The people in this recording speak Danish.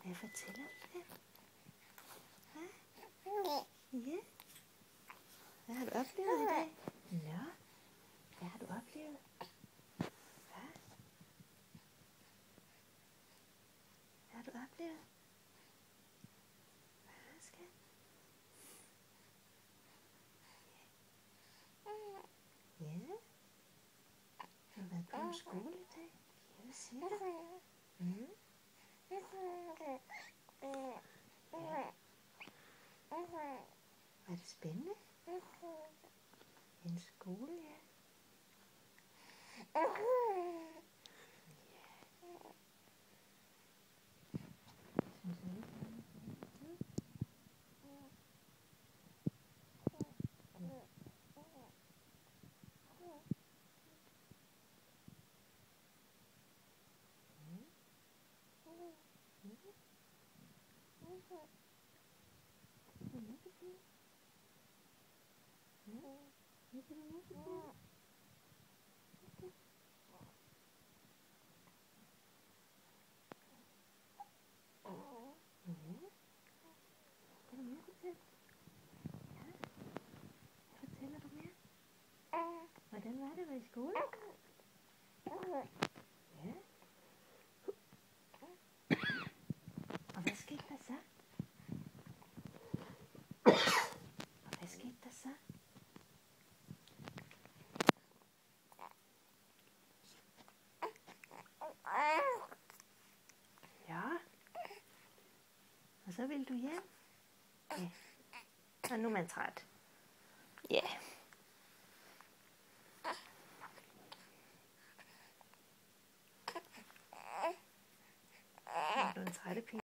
Hvad fortæller du det? Ja. Hvad har du oplevet i dag? Nå, hvad har du oplevet? Hvad? Hvad har du oplevet? Hvad skal? Ja. Har du været på skole i dag? Ja, hvad siger du? Mm. Ja. Var det spændende? En skole, ja. Synes du ikke? Fortæller du mere? Hvordan var det at være i skole? Ja. Og hvad skete der så? Hvad skete der så? Ja. Og så vil du hjem? Ja. Og nu er man træt. Ja. Er du en trættepige?